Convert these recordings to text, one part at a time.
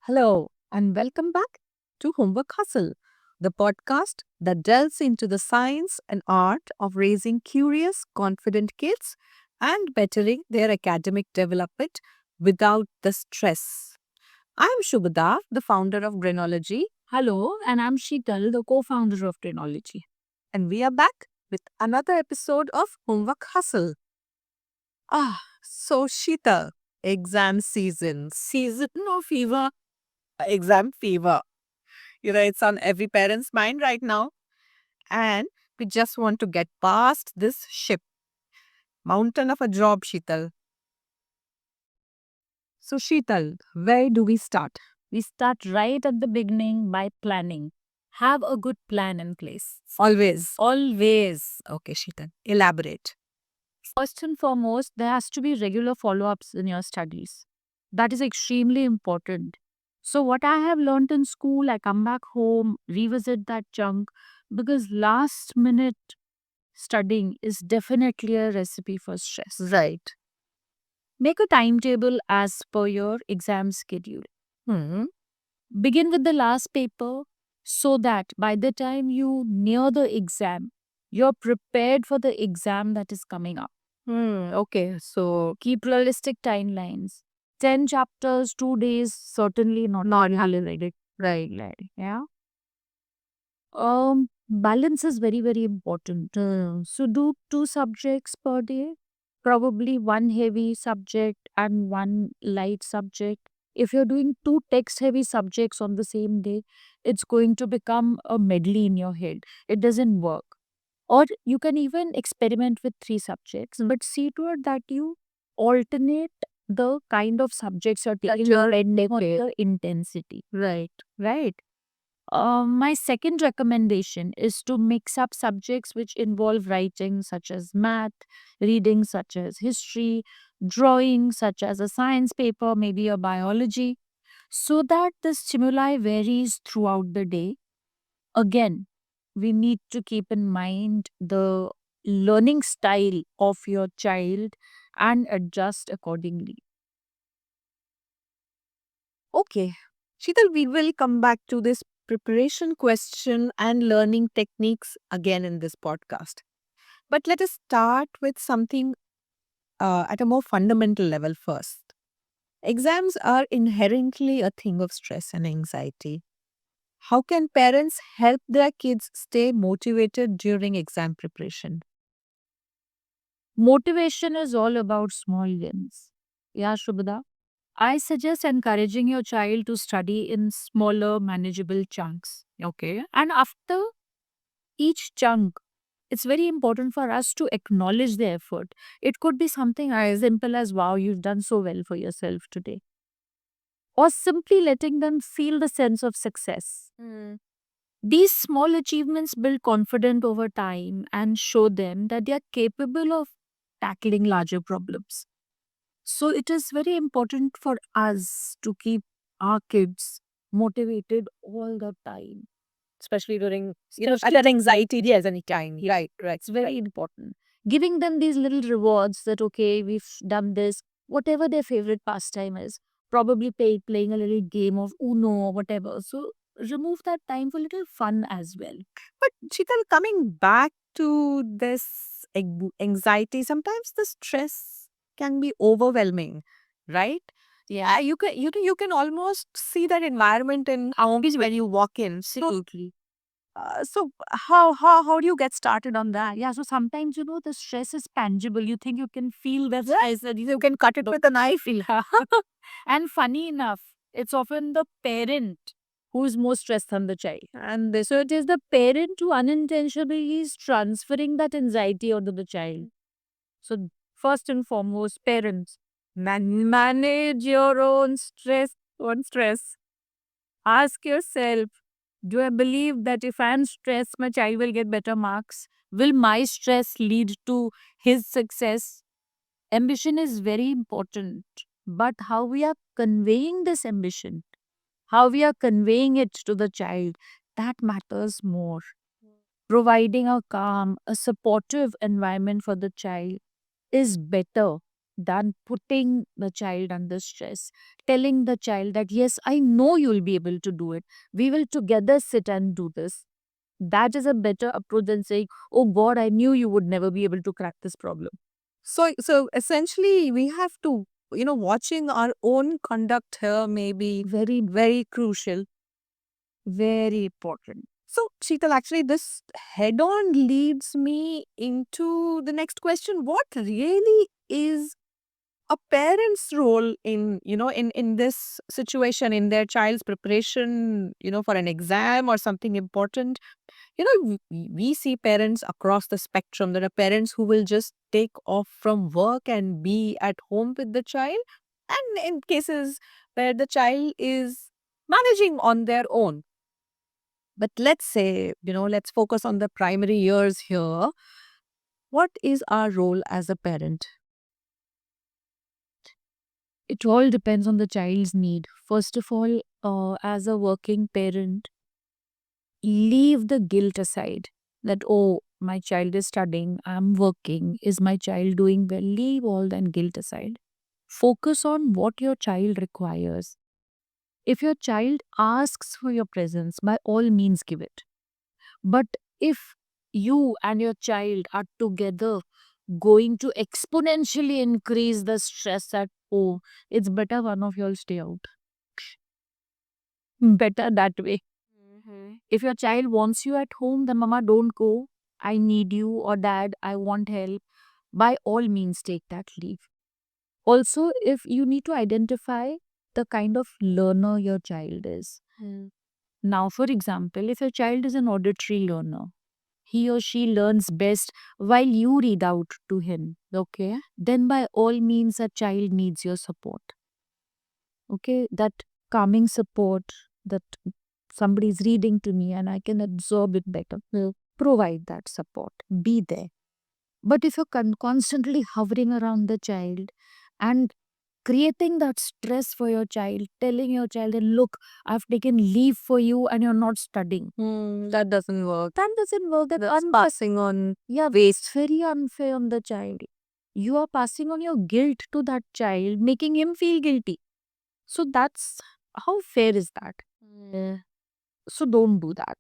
Hello, and welcome back to Homework Hustle, the podcast that delves into the science and art of raising curious, confident kids and bettering their academic development without the stress. I'm Shubhada, the founder of Grenology. Hello, and I'm Sheetal, the co founder of Trinology. And we are back with another episode of Homework Hustle. So Shita, exam season, season of fever, exam fever. It's on every parent's mind right now. And we just want to get past this ship, mountain of a job, Sheetal. So, Sheetal, where do we start? We start right at the beginning by planning. Have a good plan in place. Always. Always. Okay, Sheetal, elaborate. First and foremost, there has to be regular follow ups in your studies. That is extremely important. So, what I have learned in school, I come back home, revisit that chunk because last minute studying is definitely a recipe for stress. Right. Make a timetable as per your exam schedule. Hmm. Begin with the last paper so that by the time you near the exam, you're prepared for the exam that is coming up. Okay. So, Keep realistic timelines. 10 chapters, 2 days, certainly not realistic. Right. Yeah. Balance is very, very important. So do two subjects per day, probably one heavy subject and one light subject. If you're doing two text heavy subjects on the same day, it's going to become a medley in your head. It doesn't work. Or you can even experiment with three subjects, but see to it that you alternate the kind of subjects you're taking depending on the intensity. Right. My second recommendation is to mix up subjects which involve writing, such as math, reading, such as history, drawing, such as a science paper, maybe a biology, so that the stimuli varies throughout the day. Again, we need to keep in mind the learning style of your child and adjust accordingly. okay. Sheetal, we will come back to this preparation question and learning techniques again in this podcast. But let us start with something at a more fundamental level first. Exams are inherently a thing of stress and anxiety. How can parents help their kids stay motivated during exam preparation? Motivation is all about small wins. Yeah, Shubhada? I suggest encouraging your child to study in smaller, manageable chunks. Okay. And after each chunk, it's very important for us to acknowledge the effort. It could be something as simple as, wow, you've done so well for yourself today. Or simply letting them feel the sense of success. Mm. These small achievements build confidence over time and show them that they are capable of tackling larger problems. So it is very important for us to keep our kids motivated all the time. Especially during, Especially- at an anxiety, yes, any time. Right. It's very important. Giving them these little rewards that, okay, we've done this, whatever their favorite pastime is, probably playing a little game of Uno or whatever. So remove that time for little fun as well. But Chital, coming back to this anxiety, sometimes the stress can be overwhelming, right? Yeah, you can almost see that environment in homes when you walk in. Absolutely. So how do you get started on that? Yeah, so sometimes, the stress is tangible. You think you can feel that Yes, and you can cut it with a knife. Yeah. And funny enough, it's often the parent who is more stressed than the child. So it is the parent who unintentionally is transferring that anxiety onto the child. So first and foremost, parents, manage your own stress. Ask yourself, do I believe that if I'm stressed, my child will get better marks? Will my stress lead to his success? Ambition is very important, but how we are conveying this ambition, how we are conveying it to the child, that matters more. Providing a calm, a supportive environment for the child is better than putting the child under stress, telling the child that, yes, I know you'll be able to do it. We will together sit and do this. That is a better approach than saying, oh God, I knew you would never be able to crack this problem. So essentially, we have to, watching our own conduct here may be Very, very crucial. very important. So, Sheetal, actually, this head on leads me into the next question. What really is a parent's role in, in this situation, in their child's preparation, for an exam or something important? We see parents across the spectrum. There are parents who will just take off from work and be at home with the child. And in cases where the child is managing on their own. But let's say, let's focus on the primary years here. What is our role as a parent? It all depends on the child's need. First of all, as a working parent, leave the guilt aside that, oh, my child is studying, I'm working, is my child doing well? Leave all that guilt aside. Focus on what your child requires. If your child asks for your presence, by all means give it. But if you and your child are together going to exponentially increase the stress at home, it's better one of y'all stay out. Better that way. If your child wants you at home, then mama, don't go. I need you, or dad, I want help. By all means, take that leave. Also, if you need to identify the kind of learner your child is. Now, for example, if your child is an auditory learner, he or she learns best while you read out to him, okay? Then by all means, a child needs your support. Okay? That calming support, that somebody is reading to me and I can absorb it better. Provide that support. Be there. But if you're constantly hovering around the child and creating that stress for your child, telling your child that, look, I've taken leave for you and you're not studying. That doesn't work. That doesn't work. That's passing on Yeah, waste. it's very unfair on the child. You are passing on your guilt to that child, making him feel guilty. So that's how fair is that? So don't do that.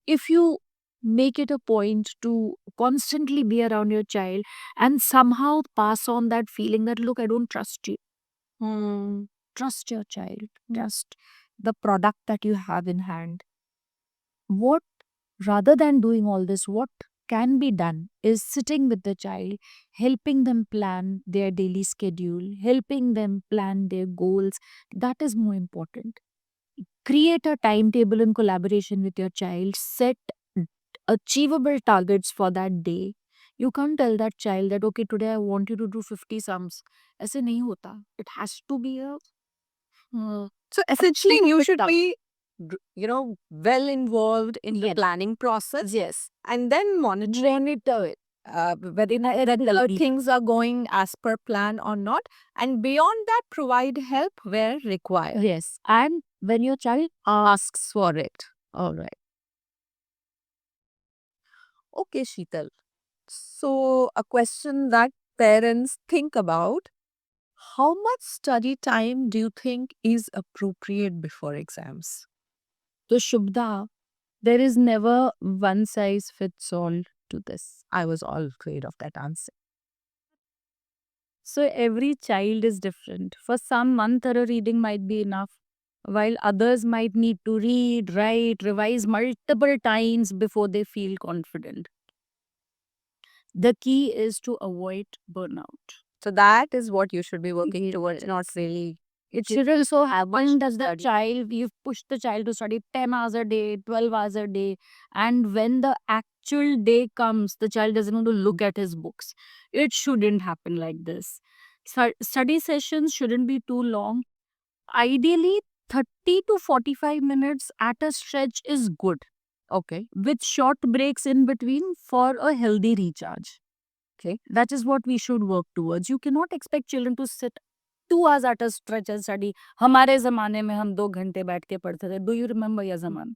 If you make it a point to constantly be around your child and somehow pass on that feeling that, look, I don't trust you. Trust your child. Trust the product that you have in hand. What, rather than doing all this, what can be done is sitting with the child, helping them plan their daily schedule, helping them plan their goals. That is more important. Create a timetable in collaboration with your child, set achievable targets for that day. You can't tell that child that, okay, today I want you to do 50 sums. ऐसे नहीं होता. It has to be a So essentially, you should task. be, well involved in the Yes. planning process Yes. and then monitor it. Whether things are going as per plan or not. And beyond that, provide help where required. Yes. And when your child asks for it. All right. Okay, Sheetal. So, a question that parents think about: how much study time do you think is appropriate before exams? So, Shubhda, there is never one size fits all to this. I was all afraid of that answer. So, every child is different. For some, one thorough reading might be enough, while others might need to read, write, revise multiple times before they feel confident. The key is to avoid burnout. So, that is what you should be working towards, not really. It should also happen that the child, you've pushed the child to study 10 hours a day, 12 hours a day. And when the actual day comes, the child doesn't want to look at his books. It shouldn't happen like this. Study sessions shouldn't be too long. Ideally, 30 to 45 minutes at a stretch is good, Okay. with short breaks in between for a healthy recharge. Okay. That is what we should work towards. You cannot expect children to sit 2 hours at a stretch and study. हमारे ज़माने में हम 2 घंटे बैठ के पढ़ते थे. Do you remember your ज़माना?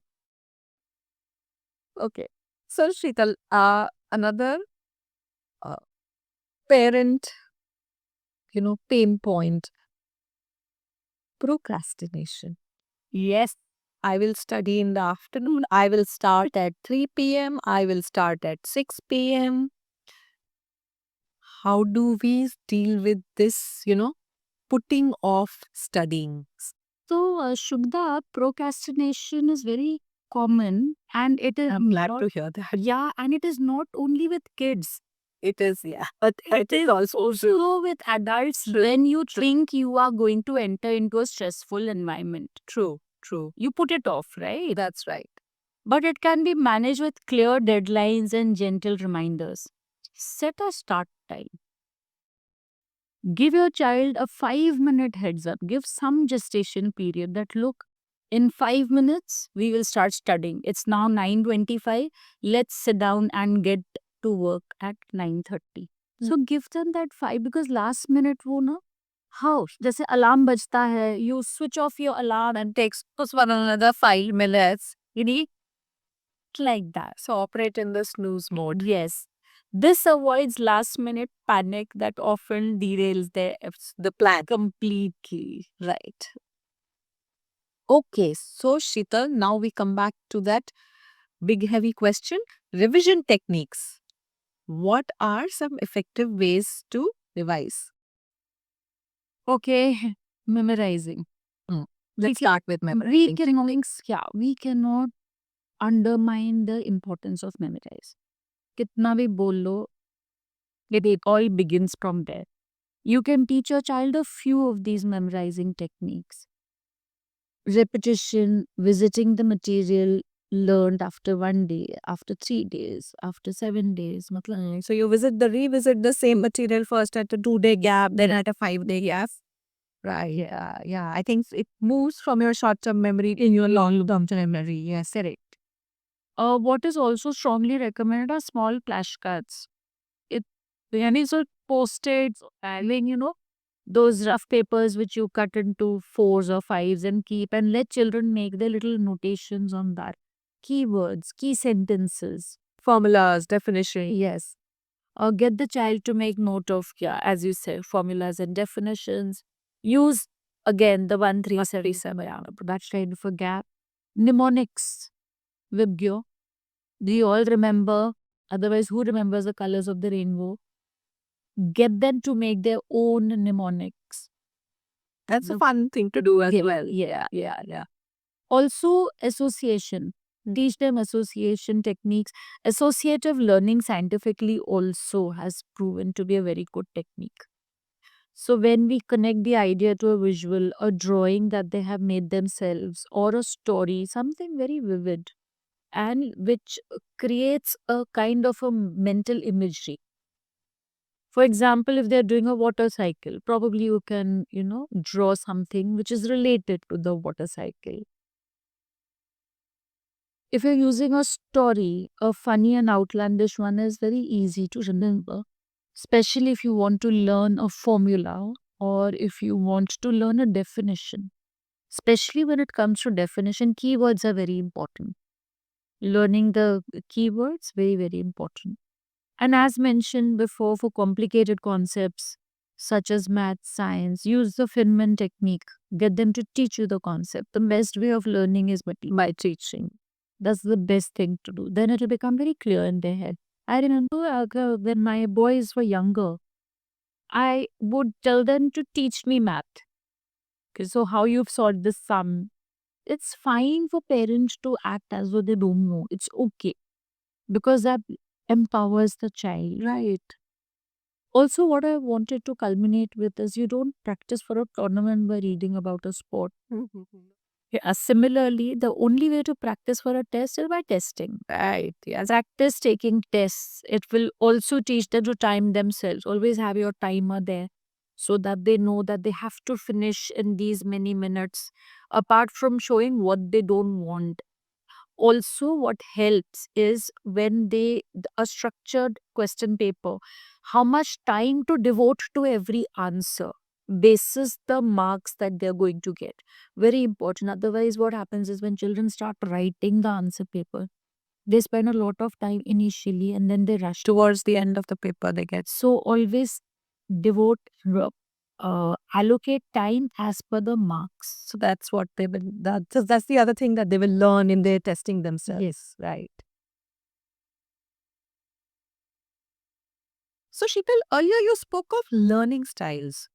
Okay. So, Sheetal, another parent pain point, procrastination. Yes, I will study in the afternoon. I will start at 3 p.m. I will start at 6 p.m. How do we deal with this, putting off studying? So, Shubda, procrastination is very common, and it is I'm glad not, to hear that. yeah, and it is not only with kids. It is, yeah. But it is also true. So, with adults, when you think you are going to enter into a stressful environment, True, true. you put it off, right? That's right. But it can be managed with clear deadlines and gentle reminders. Set a start time. Give your child a 5-minute heads up. Give some gestation period that look, in 5 minutes we will start studying. It's now 9:25. Let's sit down and get to work at 9:30. So give them that 5, because last minute वो ना, how जैसे alarm बजता है, you switch off your alarm and Takes us one another 5 minutes. you need like that. So operate in the snooze mode. Yes. This avoids last minute panic that often derails The plan. completely. Right. Okay, so Sheetal, now we come back to that big heavy question, revision techniques. What are some effective ways to revise? Okay, memorizing. Let's start with memory. Recurring, yeah, we cannot undermine the importance of memorize. Kitna bhi bol lo, it all begins from there. You can teach your child a few of these memorizing techniques. Repetition, visiting the material learned after 1 day, after 3 days, after 7 days. So you revisit the same material first at a 2-day gap, then at a 5-day gap. Right. Yeah. Yeah. I think it moves from your short-term memory in your long-term memory. Yes. Correct. What is also strongly recommended are small flashcards. Any sort post-its, and those rough papers which you cut into 4s or 5s and keep, and let children make their little notations on that. Keywords, key sentences. Formulas, definition. Yes. Or get the child to make note of, yeah, as you say, formulas and definitions. Use again the 1377, that kind of a gap. Mnemonics, Vibgyo. Do you all remember? Otherwise, who remembers the colors of the rainbow? Get them to make their own mnemonics. That's a fun thing to do as Yeah, well. yeah. Also, association. Teach them association techniques. Associative learning scientifically also has proven to be a very good technique. So, when we connect the idea to a visual, a drawing that they have made themselves, or a story, something very vivid, and which creates a kind of a mental imagery. For example, if they're doing a water cycle, probably you can, draw something which is related to the water cycle. If you're using a story, a funny and outlandish one is very easy to remember, especially if you want to learn a formula or if you want to learn a definition. Especially when it comes to definition, keywords are very important. Learning the keywords, very, very important. And as mentioned before, for complicated concepts such as math, science, use the Feynman technique. Get them to teach you the concept. The best way of learning is by teaching. That's the best thing to do. Then it will become very clear in their head. I remember when my boys were younger, I would tell them to teach me math. Okay, so how you've solved this sum. It's fine for parents to act as though they don't know. It's okay. Because that empowers the child. Right. Also, what I wanted to culminate with is you don't practice for a tournament by reading about a sport. Yeah, similarly, the only way to practice for a test is by testing. Right. Yes. Practice taking tests. It will also teach them to time themselves. Always have your timer there so that they know that they have to finish in these many minutes, apart from showing what they don't want. Also, what helps is when a structured question paper, how much time to devote to every answer basis the marks that they're going to get. Very important. Otherwise, what happens is when children start writing the answer paper, they spend a lot of time initially and then they rush Towards the end of the paper, they get. so always devote allocate time as per the marks. So that's what they will, that's the other thing that they will learn in their testing themselves. Yes, right. So Sheetal, earlier you spoke of learning styles.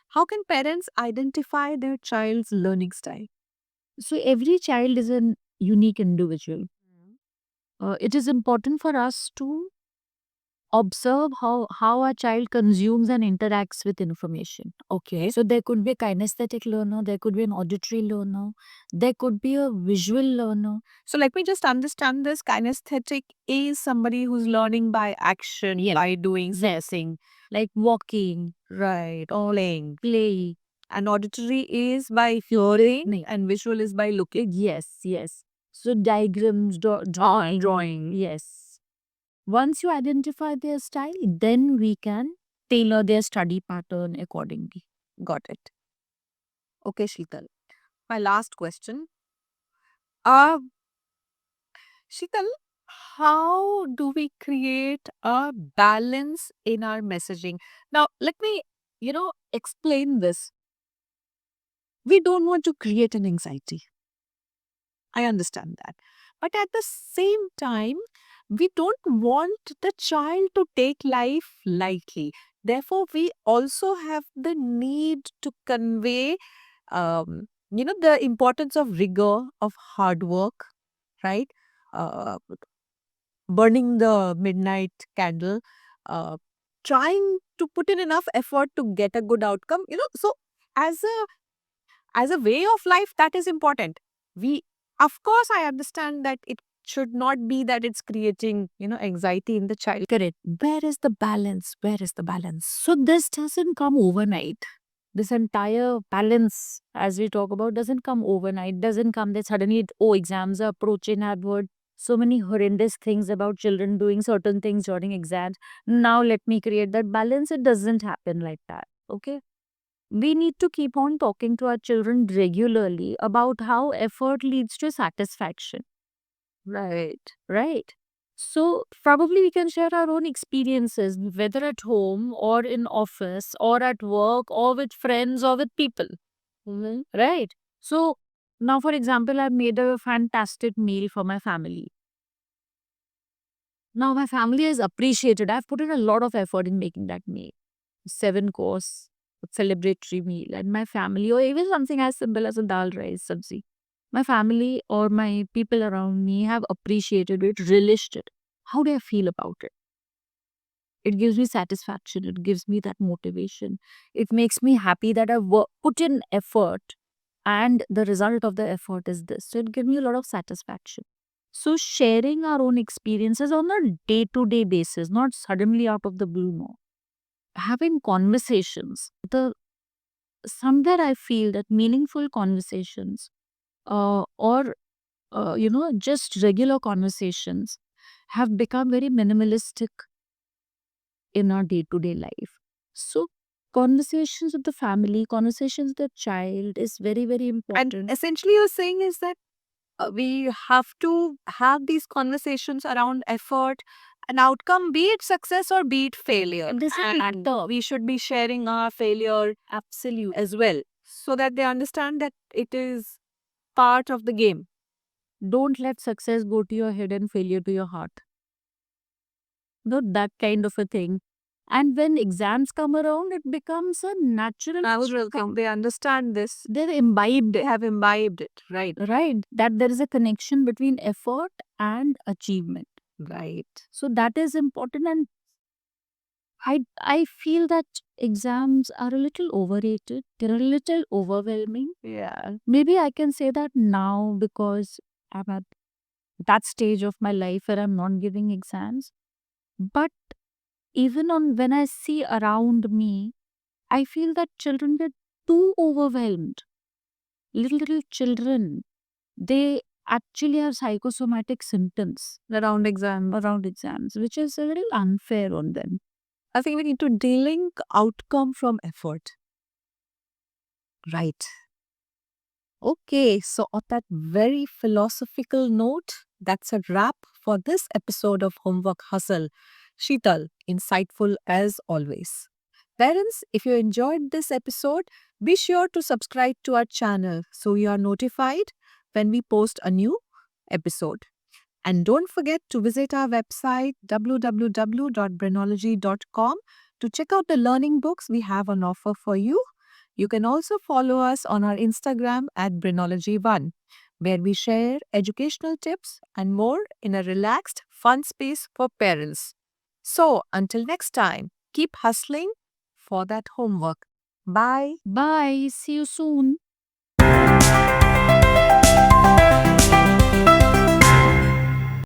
How can parents identify their child's learning style? So every child is a unique individual. It is important for us to observe how a child consumes and interacts with information. Okay. So there could be a kinesthetic learner, there could be an auditory learner, there could be a visual learner. So let me just understand this. Kinesthetic is somebody who's learning by action, Yes. by doing Yes. something, Like walking, right, or playing. play. And auditory is by hearing, No. and visual is by looking. Yes, yes. So diagrams, drawing. Yes. Once you identify their style, then we can tailor their study pattern accordingly. Got it. Okay, Sheetal. My last question. Uh, Sheetal, how do we create a balance in our messaging? Now, let me, explain this. We don't want to create an anxiety. I understand that. But at the same time, we don't want the child to take life lightly. Therefore, we also have the need to convey, the importance of rigor, of hard work, right? Uh, Burning the midnight candle, uh, trying to put in enough effort to get a good outcome. So as a way of life, that is important. We, of course, I understand that it should not be that it's creating anxiety in the child. Correct. Where is the balance? Where is the balance? So this doesn't come overnight. This entire balance, as we talk about, doesn't come overnight. Doesn't come that suddenly, exams are approaching. I've heard so many horrendous things about children doing certain things during exams. Now let me create that balance. It doesn't happen like that. Okay. We need to keep on talking to our children regularly about how effort leads to satisfaction. Right. Right. So probably we can share our own experiences, whether at home or in office or at work or with friends or with people. Right. So now, for example, I've made a fantastic meal for my family. Now my family has appreciated. I've put in a lot of effort in making that meal. 7 course celebratory meal, and my family, or even something as simple as a dal rice sabzi, my family or my people around me have appreciated it, relished it. How do I feel about it? It gives me satisfaction. It gives me that motivation. It makes me happy that I've put in effort and the result of the effort is this. So it gives me a lot of satisfaction. So sharing our own experiences on a day-to-day basis, not suddenly out of the blue, no. Having conversations. Somewhere I feel that meaningful conversations, or just regular conversations, have become very minimalistic in our day-to-day life. So conversations with the family, conversations with the child is very, very And important. essentially, you're saying is that we have to have these conversations around effort and outcome, be it success or be it failure. And this is And matter. we should be sharing our failure Absolute. as well, so that they understand that it is part of the game. Don't let success go to your head and failure to your heart. Not that kind of a thing. And when exams come around, it becomes a natural. They understand this. They're imbibed. They have imbibed it, right? Right. That there is a connection between effort and achievement. Right. So that is important. And I feel that exams are a little overrated. They're a little overwhelming. Yeah. Maybe I can say that now because I'm at that stage of my life where I'm not giving exams. But even on when I see around me, I feel that children get too overwhelmed. Little children, they actually have psychosomatic symptoms Around around exams, which is a little unfair on them. I think we need to delink outcome from effort. Right. Okay, so on that very philosophical note, that's a wrap for this episode of Homework Hustle. Sheetal, insightful as always. Parents, if you enjoyed this episode, be sure to subscribe to our channel so you are notified when we post a new episode. And don't forget to visit our website www.brinology.com to check out the learning books we have on offer for you. You can also follow us on our Instagram at Brinology1, where we share educational tips and more in a relaxed, fun space for parents. So, until next time, keep hustling for that homework. Bye. Bye. See you soon.